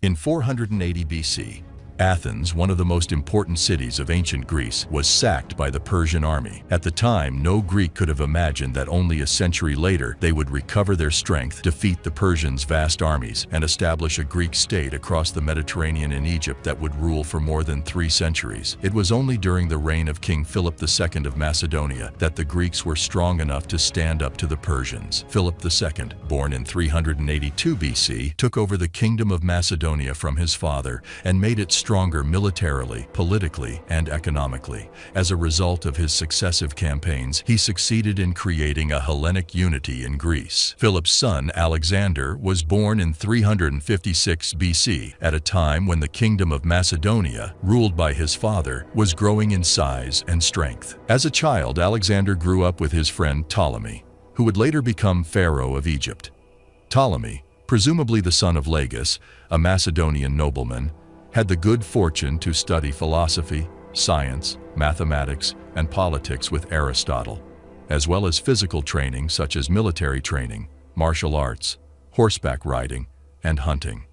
In 480 BC, Athens, one of the most important cities of ancient Greece, was sacked by the Persian army. At the time, no Greek could have imagined that only a century later they would recover their strength, defeat the Persians' vast armies, and establish a Greek state across the Mediterranean in Egypt that would rule for more than 3 centuries. It was only during the reign of King Philip II of Macedonia that the Greeks were strong enough to stand up to the Persians. Philip II, born in 382 BC, took over the kingdom of Macedonia from his father and made it stronger militarily, politically, and economically. As a result of his successive campaigns, he succeeded in creating a Hellenic unity in Greece. Philip's son, Alexander, was born in 356 BC, at a time when the kingdom of Macedonia, ruled by his father, was growing in size and strength. As a child, Alexander grew up with his friend Ptolemy, who would later become pharaoh of Egypt. Ptolemy, presumably the son of Lagus, a Macedonian nobleman, had the good fortune to study philosophy, science, mathematics, and politics with Aristotle, as well as physical training such as military training, martial arts, horseback riding, and hunting.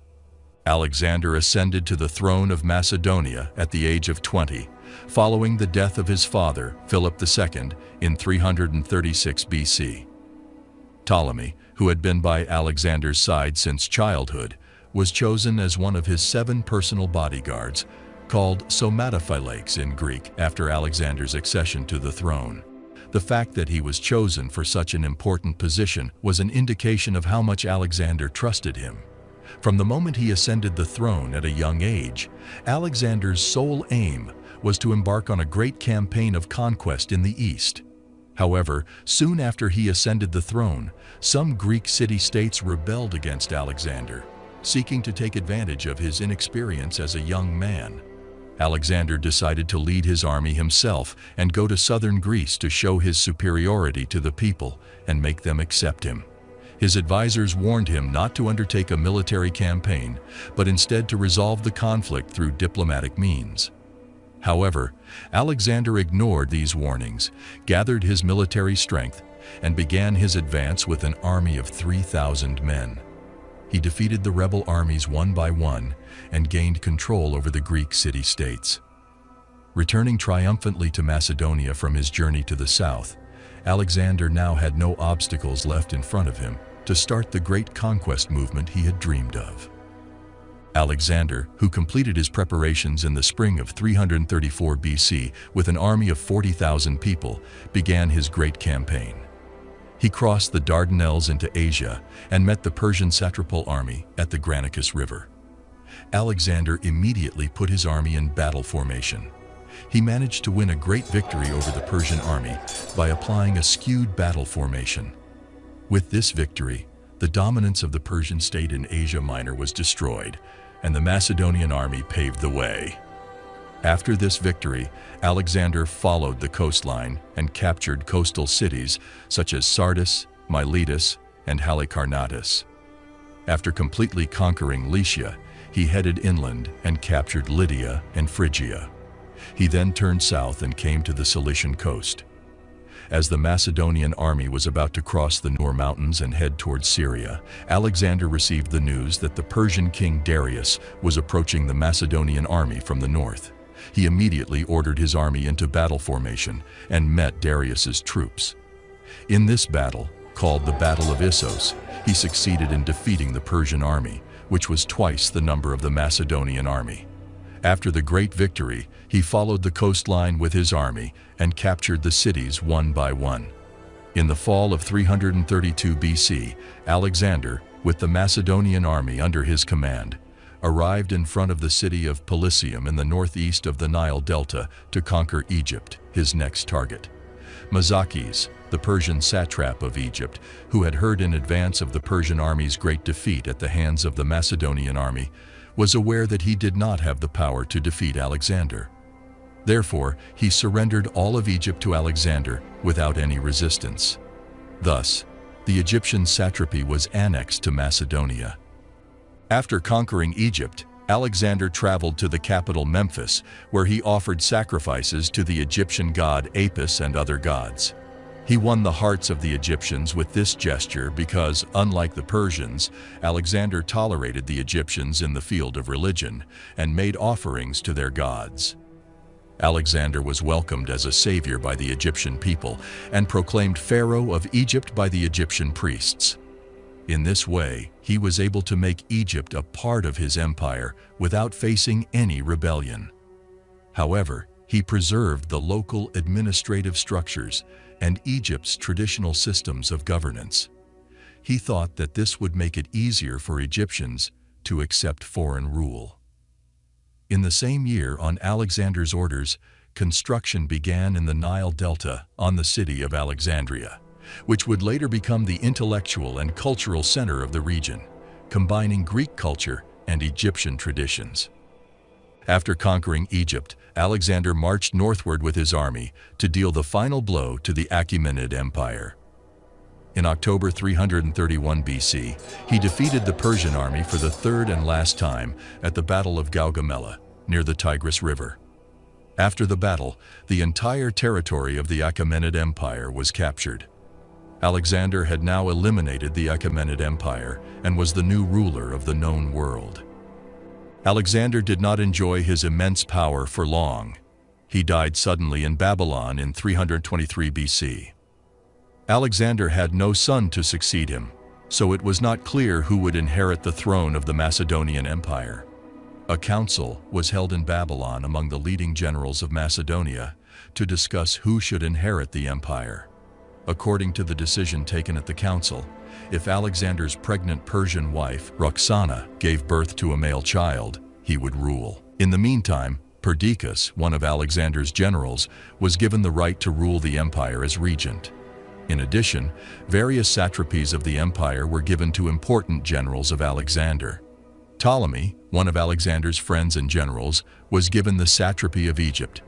Alexander ascended to the throne of Macedonia at the age of 20, following the death of his father, Philip II, in 336 BC. Ptolemy, who had been by Alexander's side since childhood, was chosen as one of his 7 personal bodyguards, called somatophylakes in Greek, after Alexander's accession to the throne. The fact that he was chosen for such an important position was an indication of how much Alexander trusted him. From the moment he ascended the throne at a young age, Alexander's sole aim was to embark on a great campaign of conquest in the East. However, soon after he ascended the throne, some Greek city-states rebelled against Alexander, seeking to take advantage of his inexperience as a young man. Alexander decided to lead his army himself and go to southern Greece to show his superiority to the people and make them accept him. His advisors warned him not to undertake a military campaign, but instead to resolve the conflict through diplomatic means. However, Alexander ignored these warnings, gathered his military strength, and began his advance with an army of 3,000 men. He defeated the rebel armies one by one and gained control over the Greek city-states. Returning triumphantly to Macedonia from his journey to the south, Alexander now had no obstacles left in front of him to start the great conquest movement he had dreamed of. Alexander, who completed his preparations in the spring of 334 BC with an army of 40,000 people, began his great campaign. He crossed the Dardanelles into Asia and met the Persian satrapal army at the Granicus River. Alexander immediately put his army in battle formation. He managed to win a great victory over the Persian army by applying a skewed battle formation. With this victory, the dominance of the Persian state in Asia Minor was destroyed, and the Macedonian army paved the way. After this victory, Alexander followed the coastline and captured coastal cities such as Sardis, Miletus, and Halicarnassus. After completely conquering Lycia, he headed inland and captured Lydia and Phrygia. He then turned south and came to the Cilician coast. As the Macedonian army was about to cross the Nur Mountains and head towards Syria, Alexander received the news that the Persian king Darius was approaching the Macedonian army from the north. He immediately ordered his army into battle formation and met Darius's troops. In this battle, called the Battle of Issos, he succeeded in defeating the Persian army, which was twice the number of the Macedonian army. After the great victory, he followed the coastline with his army and captured the cities one by one. In the fall of 332 BC, Alexander, with the Macedonian army under his command, arrived in front of the city of Pelusium in the northeast of the Nile Delta to conquer Egypt, his next target. Mazakes, the Persian satrap of Egypt, who had heard in advance of the Persian army's great defeat at the hands of the Macedonian army, was aware that he did not have the power to defeat Alexander. Therefore, he surrendered all of Egypt to Alexander without any resistance. Thus, the Egyptian satrapy was annexed to Macedonia. After conquering Egypt, Alexander traveled to the capital Memphis, where he offered sacrifices to the Egyptian god Apis and other gods. He won the hearts of the Egyptians with this gesture because, unlike the Persians, Alexander tolerated the Egyptians in the field of religion and made offerings to their gods. Alexander was welcomed as a savior by the Egyptian people and proclaimed Pharaoh of Egypt by the Egyptian priests. In this way, he was able to make Egypt a part of his empire without facing any rebellion. However, he preserved the local administrative structures and Egypt's traditional systems of governance. He thought that this would make it easier for Egyptians to accept foreign rule. In the same year, on Alexander's orders, construction began in the Nile Delta on the city of Alexandria, which would later become the intellectual and cultural center of the region, combining Greek culture and Egyptian traditions. After conquering Egypt, Alexander marched northward with his army to deal the final blow to the Achaemenid Empire. In October 331 BC, he defeated the Persian army for the third and last time at the Battle of Gaugamela, near the Tigris River. After the battle, the entire territory of the Achaemenid Empire was captured. Alexander had now eliminated the Achaemenid Empire and was the new ruler of the known world. Alexander did not enjoy his immense power for long. He died suddenly in Babylon in 323 BC. Alexander had no son to succeed him, so it was not clear who would inherit the throne of the Macedonian Empire. A council was held in Babylon among the leading generals of Macedonia to discuss who should inherit the empire. According to the decision taken at the council, if Alexander's pregnant Persian wife, Roxana, gave birth to a male child, he would rule. In the meantime, Perdiccas, one of Alexander's generals, was given the right to rule the empire as regent. In addition, various satrapies of the empire were given to important generals of Alexander. Ptolemy, one of Alexander's friends and generals, was given the satrapy of Egypt.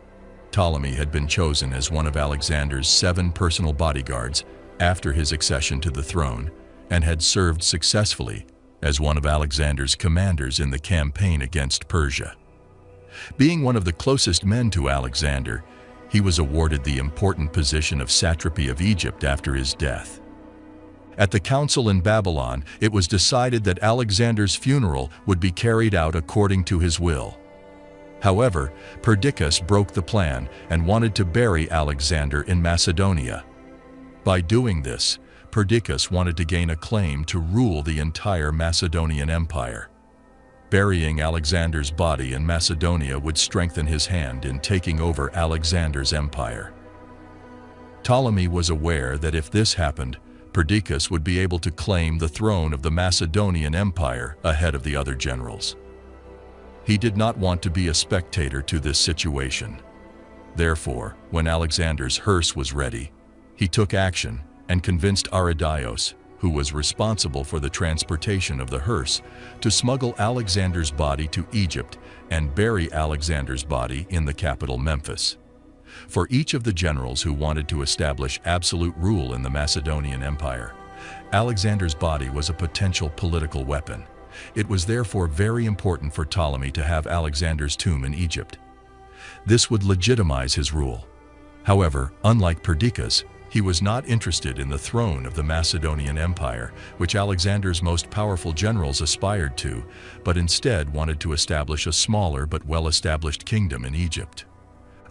Ptolemy had been chosen as one of Alexander's 7 personal bodyguards after his accession to the throne, and had served successfully as one of Alexander's commanders in the campaign against Persia. Being one of the closest men to Alexander, he was awarded the important position of satrapy of Egypt after his death. At the council in Babylon, it was decided that Alexander's funeral would be carried out according to his will. However, Perdiccas broke the plan and wanted to bury Alexander in Macedonia. By doing this, Perdiccas wanted to gain a claim to rule the entire Macedonian Empire. Burying Alexander's body in Macedonia would strengthen his hand in taking over Alexander's empire. Ptolemy was aware that if this happened, Perdiccas would be able to claim the throne of the Macedonian Empire ahead of the other generals. He did not want to be a spectator to this situation. Therefore, when Alexander's hearse was ready, he took action and convinced Arrhidaeus, who was responsible for the transportation of the hearse, to smuggle Alexander's body to Egypt and bury Alexander's body in the capital Memphis. For each of the generals who wanted to establish absolute rule in the Macedonian Empire, Alexander's body was a potential political weapon. It was therefore very important for Ptolemy to have Alexander's tomb in Egypt. This would legitimize his rule. However, unlike Perdiccas, he was not interested in the throne of the Macedonian Empire, which Alexander's most powerful generals aspired to, but instead wanted to establish a smaller but well-established kingdom in Egypt.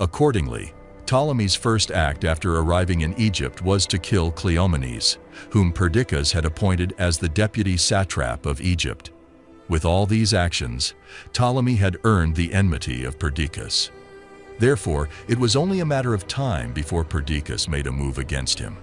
Accordingly, Ptolemy's first act after arriving in Egypt was to kill Cleomenes, whom Perdiccas had appointed as the deputy satrap of Egypt. With all these actions, Ptolemy had earned the enmity of Perdiccas. Therefore, it was only a matter of time before Perdiccas made a move against him.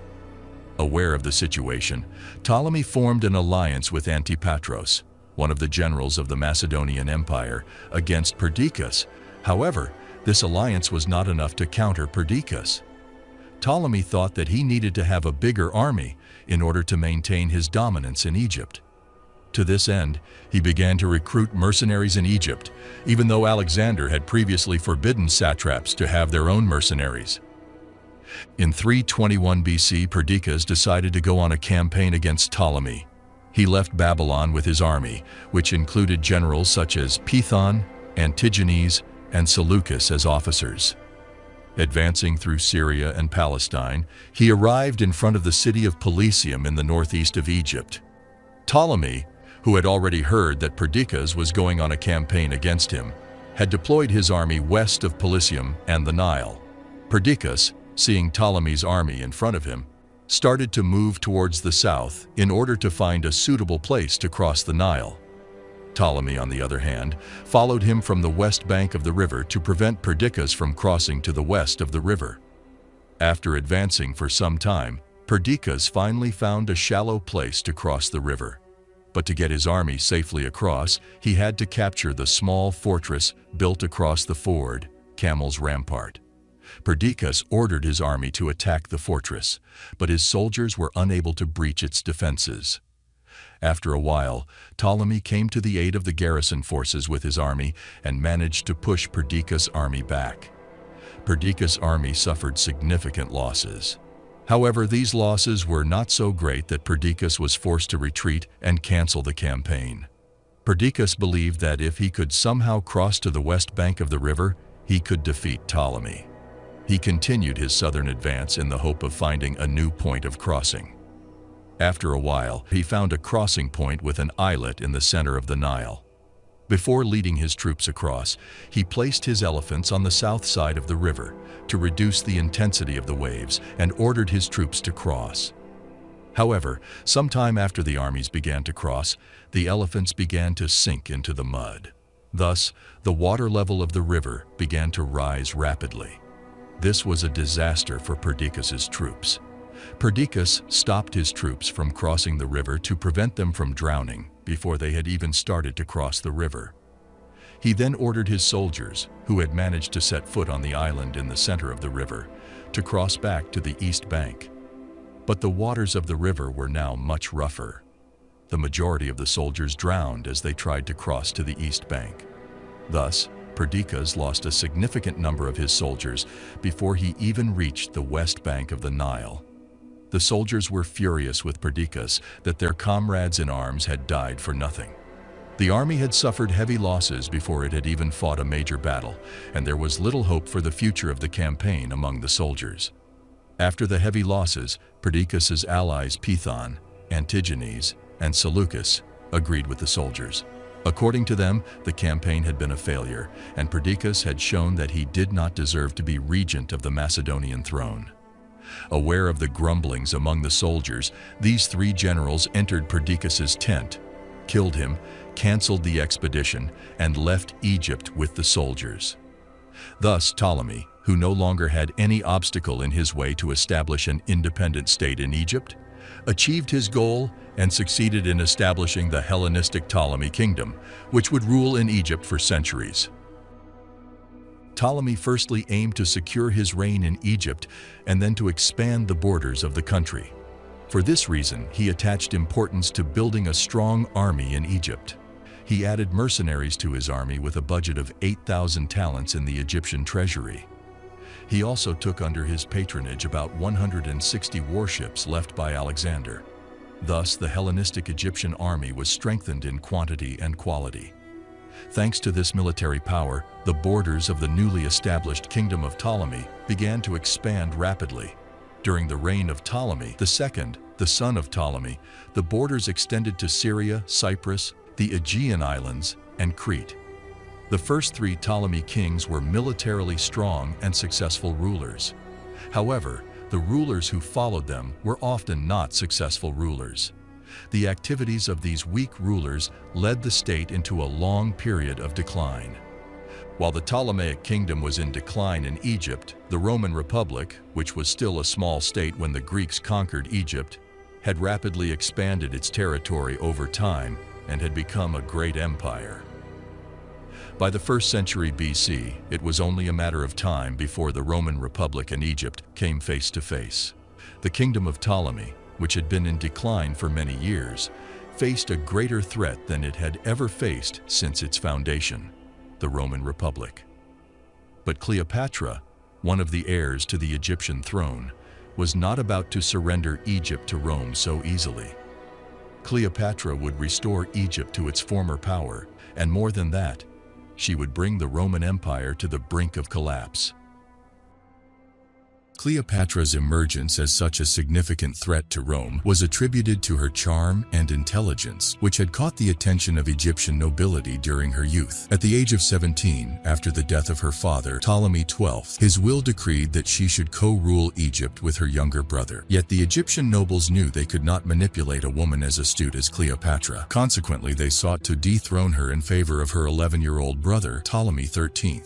Aware of the situation, Ptolemy formed an alliance with Antipatros, one of the generals of the Macedonian Empire, against Perdiccas. However, this alliance was not enough to counter Perdiccas. Ptolemy thought that he needed to have a bigger army in order to maintain his dominance in Egypt. To this end, he began to recruit mercenaries in Egypt, even though Alexander had previously forbidden satraps to have their own mercenaries. In 321 BC, Perdiccas decided to go on a campaign against Ptolemy. He left Babylon with his army, which included generals such as Pithon, Antigenes, and Seleucus as officers. Advancing through Syria and Palestine, he arrived in front of the city of Pelusium in the northeast of Egypt. Ptolemy, who had already heard that Perdiccas was going on a campaign against him, had deployed his army west of Pelusium and the Nile. Perdiccas, seeing Ptolemy's army in front of him, started to move towards the south in order to find a suitable place to cross the Nile. Ptolemy, on the other hand, followed him from the west bank of the river to prevent Perdiccas from crossing to the west of the river. After advancing for some time, Perdiccas finally found a shallow place to cross the river. But to get his army safely across, he had to capture the small fortress built across the ford, Camel's Rampart. Perdiccas ordered his army to attack the fortress, but his soldiers were unable to breach its defenses. After a while, Ptolemy came to the aid of the garrison forces with his army and managed to push Perdiccas' army back. Perdiccas' army suffered significant losses. However, these losses were not so great that Perdiccas was forced to retreat and cancel the campaign. Perdiccas believed that if he could somehow cross to the west bank of the river, he could defeat Ptolemy. He continued his southern advance in the hope of finding a new point of crossing. After a while, he found a crossing point with an islet in the center of the Nile. Before leading his troops across, he placed his elephants on the south side of the river to reduce the intensity of the waves and ordered his troops to cross. However, sometime after the armies began to cross, the elephants began to sink into the mud. Thus, the water level of the river began to rise rapidly. This was a disaster for Perdiccas' troops. Perdiccas stopped his troops from crossing the river to prevent them from drowning before they had even started to cross the river. He then ordered his soldiers, who had managed to set foot on the island in the center of the river, to cross back to the east bank. But the waters of the river were now much rougher. The majority of the soldiers drowned as they tried to cross to the east bank. Thus, Perdiccas lost a significant number of his soldiers before he even reached the west bank of the Nile. The soldiers were furious with Perdiccas that their comrades in arms had died for nothing. The army had suffered heavy losses before it had even fought a major battle, and there was little hope for the future of the campaign among the soldiers. After the heavy losses, Perdiccas' allies Pithon, Antigenes, and Seleucus agreed with the soldiers. According to them, the campaign had been a failure, and Perdiccas had shown that he did not deserve to be regent of the Macedonian throne. Aware of the grumblings among the soldiers, these three generals entered Perdiccas' tent, killed him, canceled the expedition, and left Egypt with the soldiers. Thus, Ptolemy, who no longer had any obstacle in his way to establish an independent state in Egypt, achieved his goal and succeeded in establishing the Hellenistic Ptolemy kingdom, which would rule in Egypt for centuries. Ptolemy firstly aimed to secure his reign in Egypt and then to expand the borders of the country. For this reason, he attached importance to building a strong army in Egypt. He added mercenaries to his army with a budget of 8,000 talents in the Egyptian treasury. He also took under his patronage about 160 warships left by Alexander. Thus, the Hellenistic Egyptian army was strengthened in quantity and quality. Thanks to this military power, the borders of the newly established kingdom of Ptolemy began to expand rapidly. During the reign of Ptolemy II, the son of Ptolemy, the borders extended to Syria, Cyprus, the Aegean Islands, and Crete. The first three Ptolemy kings were militarily strong and successful rulers. However, the rulers who followed them were often not successful rulers. The activities of these weak rulers led the state into a long period of decline. While the Ptolemaic kingdom was in decline in Egypt, the Roman Republic, which was still a small state when the Greeks conquered Egypt, had rapidly expanded its territory over time and had become a great empire. By the 1st century BC, it was only a matter of time before the Roman Republic and Egypt came face to face. The kingdom of Ptolemy, which had been in decline for many years, faced a greater threat than it had ever faced since its foundation, the Roman Republic. But Cleopatra, one of the heirs to the Egyptian throne, was not about to surrender Egypt to Rome so easily. Cleopatra would restore Egypt to its former power, and more than that, she would bring the Roman Empire to the brink of collapse. Cleopatra's emergence as such a significant threat to Rome was attributed to her charm and intelligence, which had caught the attention of Egyptian nobility during her youth. At the age of 17, after the death of her father, Ptolemy XII, his will decreed that she should co-rule Egypt with her younger brother. Yet the Egyptian nobles knew they could not manipulate a woman as astute as Cleopatra. Consequently, they sought to dethrone her in favor of her 11-year-old brother, Ptolemy XIII.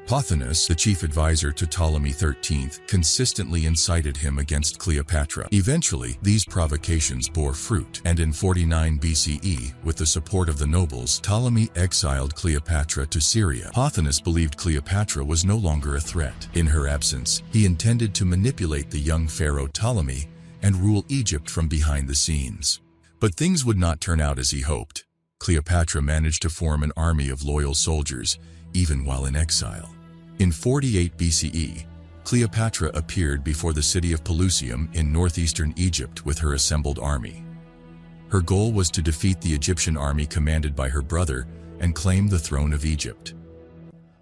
Pothinus, the chief advisor to Ptolemy XIII, consistently incited him against Cleopatra. Eventually, these provocations bore fruit, and in 49 BCE, with the support of the nobles, Ptolemy exiled Cleopatra to Syria. Pothinus believed Cleopatra was no longer a threat. In her absence, he intended to manipulate the young pharaoh Ptolemy and rule Egypt from behind the scenes. But things would not turn out as he hoped. Cleopatra managed to form an army of loyal soldiers, even while in exile. In 48 BCE, Cleopatra appeared before the city of Pelusium in northeastern Egypt with her assembled army. Her goal was to defeat the Egyptian army commanded by her brother and claim the throne of Egypt.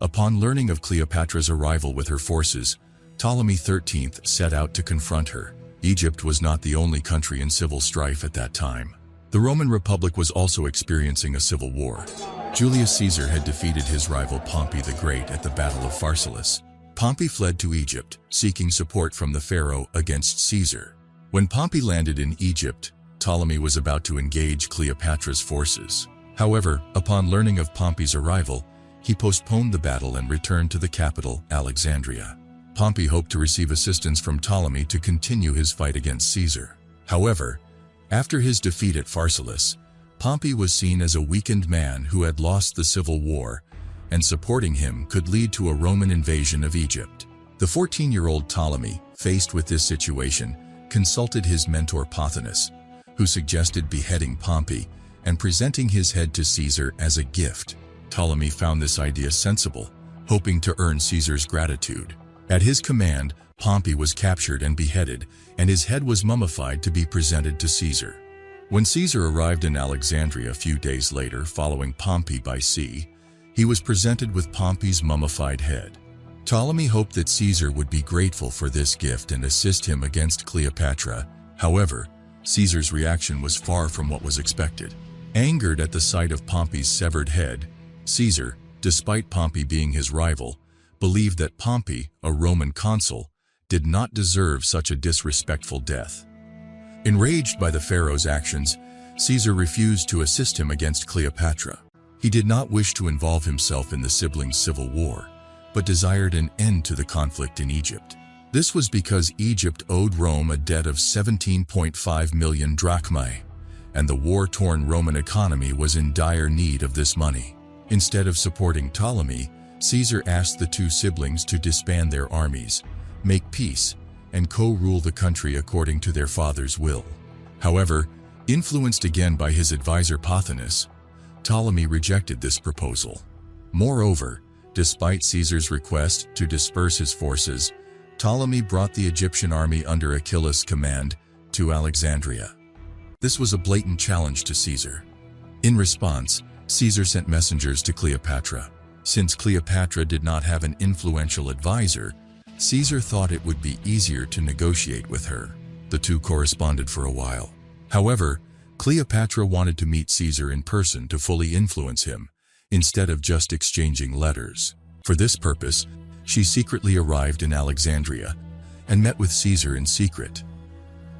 Upon learning of Cleopatra's arrival with her forces, Ptolemy XIII set out to confront her. Egypt was not the only country in civil strife at that time. The Roman Republic was also experiencing a civil war. Julius Caesar had defeated his rival Pompey the Great at the Battle of Pharsalus. Pompey fled to Egypt, seeking support from the pharaoh against Caesar. When Pompey landed in Egypt, Ptolemy was about to engage Cleopatra's forces. However, upon learning of Pompey's arrival, he postponed the battle and returned to the capital, Alexandria. Pompey hoped to receive assistance from Ptolemy to continue his fight against Caesar. However, after his defeat at Pharsalus, Pompey was seen as a weakened man who had lost the civil war, and supporting him could lead to a Roman invasion of Egypt. The 14-year-old Ptolemy, faced with this situation, consulted his mentor Pothinus, who suggested beheading Pompey and presenting his head to Caesar as a gift. Ptolemy found this idea sensible, hoping to earn Caesar's gratitude. At his command, Pompey was captured and beheaded, and his head was mummified to be presented to Caesar. When Caesar arrived in Alexandria a few days later following Pompey by sea, he was presented with Pompey's mummified head. Ptolemy hoped that Caesar would be grateful for this gift and assist him against Cleopatra. However, Caesar's reaction was far from what was expected. Angered at the sight of Pompey's severed head, Caesar, despite Pompey being his rival, believed that Pompey, a Roman consul, did not deserve such a disrespectful death. Enraged by the pharaoh's actions, Caesar refused to assist him against Cleopatra. He did not wish to involve himself in the siblings' civil war, but desired an end to the conflict in Egypt. This was because Egypt owed Rome a debt of 17.5 million drachmae, and the war-torn Roman economy was in dire need of this money. Instead of supporting Ptolemy, Caesar asked the two siblings to disband their armies, make peace, and co-rule the country according to their father's will. However, influenced again by his advisor Pothinus, Ptolemy rejected this proposal. Moreover, despite Caesar's request to disperse his forces, Ptolemy brought the Egyptian army under Achilles' command to Alexandria. This was a blatant challenge to Caesar. In response, Caesar sent messengers to Cleopatra. Since Cleopatra did not have an influential advisor, Caesar thought it would be easier to negotiate with her. The two corresponded for a while. However, Cleopatra wanted to meet Caesar in person to fully influence him, instead of just exchanging letters. For this purpose, she secretly arrived in Alexandria and met with Caesar in secret.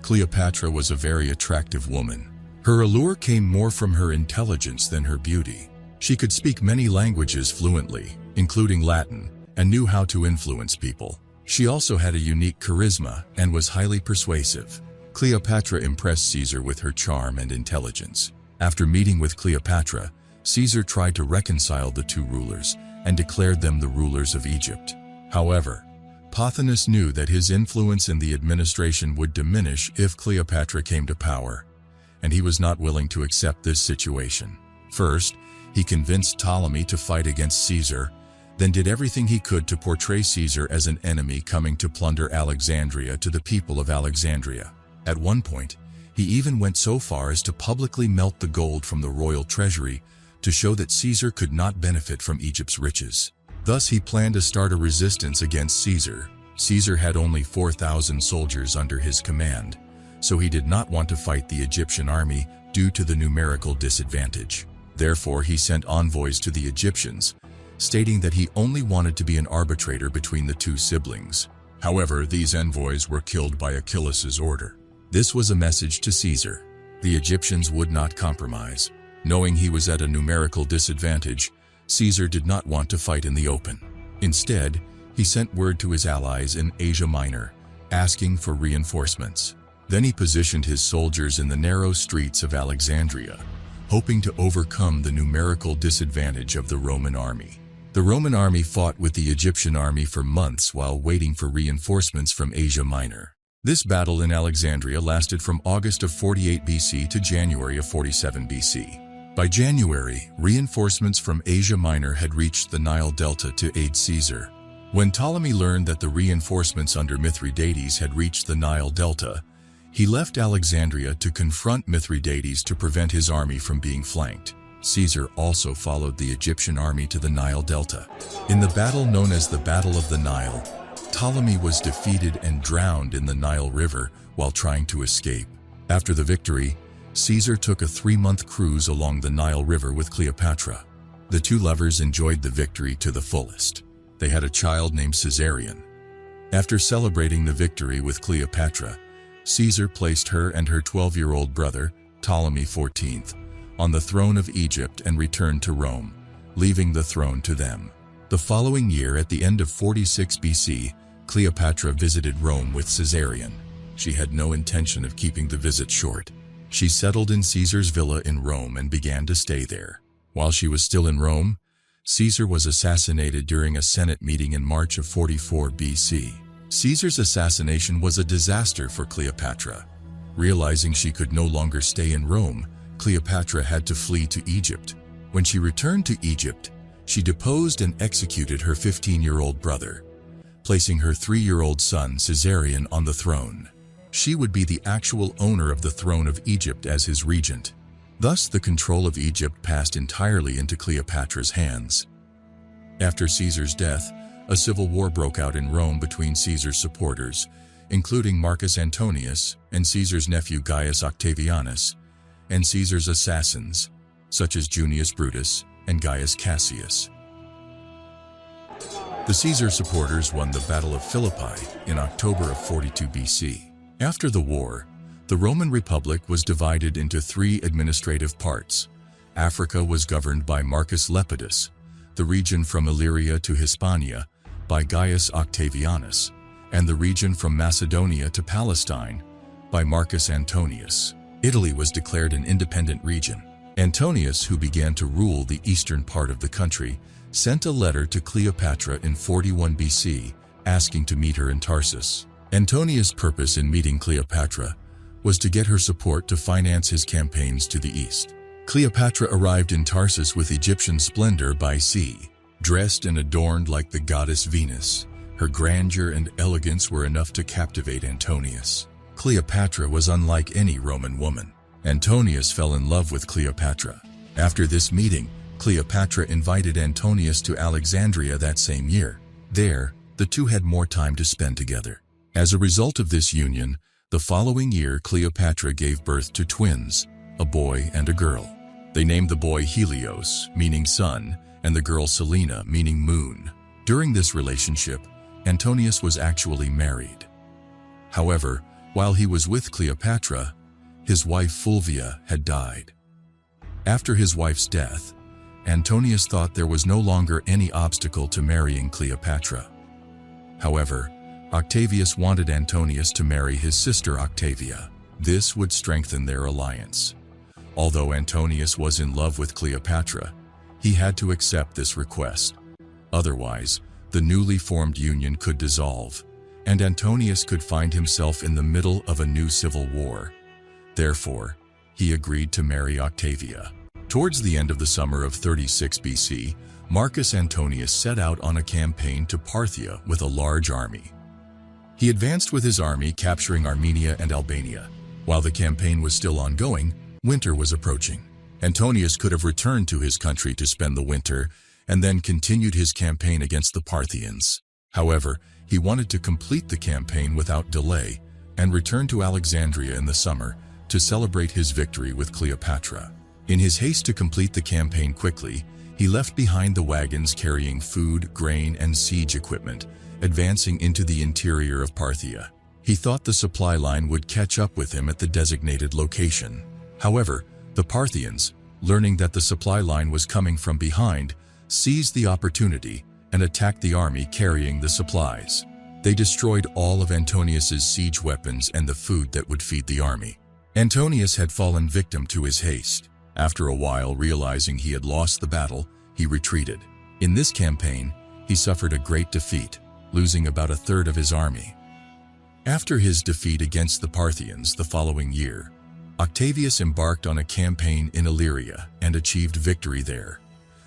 Cleopatra was a very attractive woman. Her allure came more from her intelligence than her beauty. She could speak many languages fluently, including Latin, and knew how to influence people. She also had a unique charisma and was highly persuasive. Cleopatra impressed Caesar with her charm and intelligence. After meeting with Cleopatra, Caesar tried to reconcile the two rulers and declared them the rulers of Egypt. However, Pothinus knew that his influence in the administration would diminish if Cleopatra came to power, and he was not willing to accept this situation. First, he convinced Ptolemy to fight against Caesar, then did everything he could to portray Caesar as an enemy coming to plunder Alexandria to the people of Alexandria. At one point, he even went so far as to publicly melt the gold from the royal treasury to show that Caesar could not benefit from Egypt's riches. Thus, he planned to start a resistance against Caesar, Caesar had only 4,000 soldiers under his command, so he did not want to fight the Egyptian army due to the numerical disadvantage. Therefore, he sent envoys to the Egyptians, stating that he only wanted to be an arbitrator between the two siblings. However, these envoys were killed by Achilles' order. This was a message to Caesar. The Egyptians would not compromise. Knowing he was at a numerical disadvantage, Caesar did not want to fight in the open. Instead, he sent word to his allies in Asia Minor, asking for reinforcements. Then he positioned his soldiers in the narrow streets of Alexandria, hoping to overcome the numerical disadvantage of the Roman army. The Roman army fought with the Egyptian army for months while waiting for reinforcements from Asia Minor. This battle in Alexandria lasted from August of 48 BC to January of 47 BC. By January, reinforcements from Asia Minor had reached the Nile Delta to aid Caesar. When Ptolemy learned that the reinforcements under Mithridates had reached the Nile Delta, he left Alexandria to confront Mithridates to prevent his army from being flanked. Caesar also followed the Egyptian army to the Nile Delta. In the battle known as the Battle of the Nile, Ptolemy was defeated and drowned in the Nile River while trying to escape. After the victory, Caesar took a 3-month cruise along the Nile River with Cleopatra. The two lovers enjoyed the victory to the fullest. They had a child named Caesarion. After celebrating the victory with Cleopatra, Caesar placed her and her 12-year-old brother, Ptolemy XIV, on the throne of Egypt and returned to Rome, leaving the throne to them. The following year, at the end of 46 BC, Cleopatra visited Rome with Caesarion. She had no intention of keeping the visit short. She settled in Caesar's villa in Rome and began to stay there. While she was still in Rome, Caesar was assassinated during a Senate meeting in March of 44 BC. Caesar's assassination was a disaster for Cleopatra. Realizing she could no longer stay in Rome, Cleopatra had to flee to Egypt. When she returned to Egypt, she deposed and executed her 15-year-old brother, placing her 3-year-old son Caesarion on the throne. She would be the actual owner of the throne of Egypt as his regent. Thus, the control of Egypt passed entirely into Cleopatra's hands. After Caesar's death, a civil war broke out in Rome between Caesar's supporters, including Marcus Antonius and Caesar's nephew Gaius Octavianus, and Caesar's assassins, such as Junius Brutus and Gaius Cassius. The Caesar supporters won the Battle of Philippi in October of 42 BC. After the war, the Roman Republic was divided into 3 administrative parts. Africa was governed by Marcus Lepidus, the region from Illyria to Hispania by Gaius Octavianus, and the region from Macedonia to Palestine by Marcus Antonius. Italy was declared an independent region. Antonius, who began to rule the eastern part of the country, sent a letter to Cleopatra in 41 BC asking to meet her in Tarsus. Antonius' purpose in meeting Cleopatra was to get her support to finance his campaigns to the east. Cleopatra arrived in Tarsus with Egyptian splendor by sea. Dressed and adorned like the goddess Venus, her grandeur and elegance were enough to captivate Antonius. Cleopatra was unlike any Roman woman. Antonius fell in love with Cleopatra. After this meeting, Cleopatra invited Antonius to Alexandria that same year. There, the two had more time to spend together. As a result of this union, the following year Cleopatra gave birth to twins, a boy and a girl. They named the boy Helios, meaning sun, and the girl Selene, meaning moon. During this relationship, Antonius was actually married. However, while he was with Cleopatra, his wife Fulvia had died. After his wife's death, Antonius thought there was no longer any obstacle to marrying Cleopatra. However, Octavius wanted Antonius to marry his sister Octavia. This would strengthen their alliance. Although Antonius was in love with Cleopatra, he had to accept this request. Otherwise, the newly formed union could dissolve, and Antonius could find himself in the middle of a new civil war. Therefore, he agreed to marry Octavia. Towards the end of the summer of 36 BC, Marcus Antonius set out on a campaign to Parthia with a large army. He advanced with his army, capturing Armenia and Albania. While the campaign was still ongoing, winter was approaching. Antonius could have returned to his country to spend the winter and then continued his campaign against the Parthians. However, he wanted to complete the campaign without delay and returned to Alexandria in the summer to celebrate his victory with Cleopatra. In his haste to complete the campaign quickly, he left behind the wagons carrying food, grain, and siege equipment, advancing into the interior of Parthia. He thought the supply line would catch up with him at the designated location. However, the Parthians, learning that the supply line was coming from behind, seized the opportunity and attacked the army carrying the supplies. They destroyed all of Antonius's siege weapons and the food that would feed the army. Antonius had fallen victim to his haste. After a while, realizing he had lost the battle, he retreated. In this campaign, he suffered a great defeat, losing about a third of his army. After his defeat against the Parthians the following year, Octavius embarked on a campaign in Illyria and achieved victory there,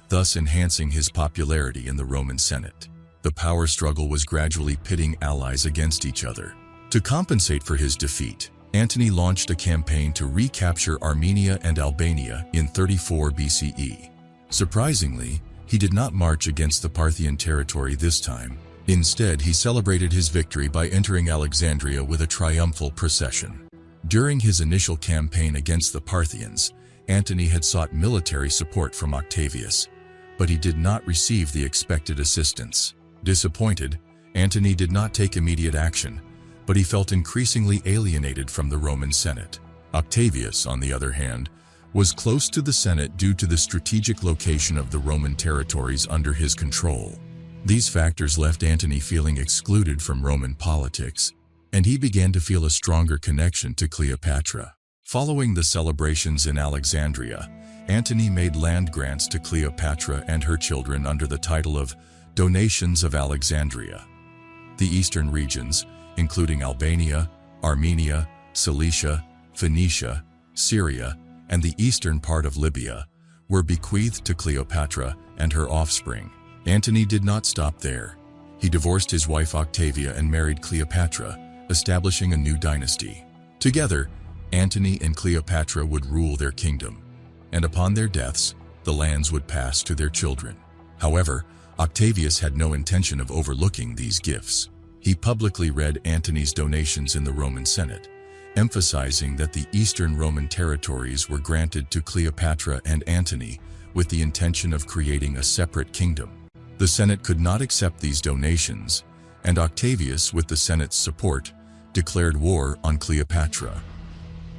thus enhancing his popularity in the Roman Senate. The power struggle was gradually pitting allies against each other. To compensate for his defeat, Antony launched a campaign to recapture Armenia and Albania in 34 BCE. Surprisingly, he did not march against the Parthian territory this time. Instead, he celebrated his victory by entering Alexandria with a triumphal procession. During his initial campaign against the Parthians, Antony had sought military support from Octavius, but he did not receive the expected assistance. Disappointed, Antony did not take immediate action, but he felt increasingly alienated from the Roman Senate. Octavius, on the other hand, was close to the Senate due to the strategic location of the Roman territories under his control. These factors left Antony feeling excluded from Roman politics, and he began to feel a stronger connection to Cleopatra. Following the celebrations in Alexandria, Antony made land grants to Cleopatra and her children under the title of Donations of Alexandria. The eastern regions, including Albania, Armenia, Cilicia, Phoenicia, Syria, and the eastern part of Libya, were bequeathed to Cleopatra and her offspring. Antony did not stop there. He divorced his wife Octavia and married Cleopatra, establishing a new dynasty. Together, Antony and Cleopatra would rule their kingdom, and upon their deaths, the lands would pass to their children. However, Octavius had no intention of overlooking these gifts. He publicly read Antony's donations in the Roman Senate, emphasizing that the eastern Roman territories were granted to Cleopatra and Antony with the intention of creating a separate kingdom. The Senate could not accept these donations, and Octavius, with the Senate's support, declared war on Cleopatra.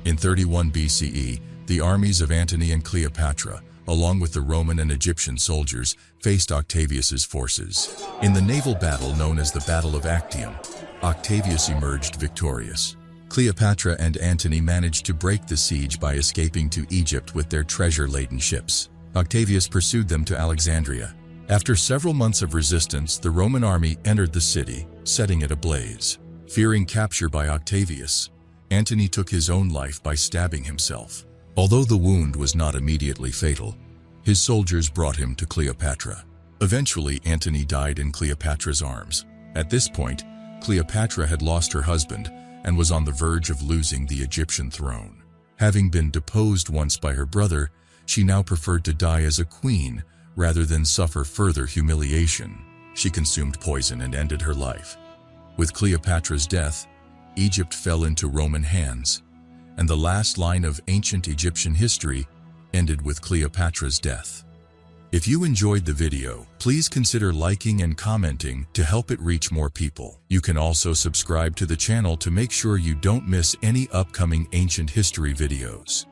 In 31 BCE, the armies of Antony and Cleopatra, along with the Roman and Egyptian soldiers, faced Octavius's forces. In the naval battle known as the Battle of Actium, Octavius emerged victorious. Cleopatra and Antony managed to break the siege by escaping to Egypt with their treasure-laden ships. Octavius pursued them to Alexandria. After several months of resistance, the Roman army entered the city, setting it ablaze. Fearing capture by Octavius, Antony took his own life by stabbing himself. Although the wound was not immediately fatal, his soldiers brought him to Cleopatra. Eventually, Antony died in Cleopatra's arms. At this point, Cleopatra had lost her husband and was on the verge of losing the Egyptian throne. Having been deposed once by her brother, she now preferred to die as a queen rather than suffer further humiliation. She consumed poison and ended her life. With Cleopatra's death, Egypt fell into Roman hands, and the last line of ancient Egyptian history ended with Cleopatra's death. If you enjoyed the video, please consider liking and commenting to help it reach more people. You can also subscribe to the channel to make sure you don't miss any upcoming ancient history videos.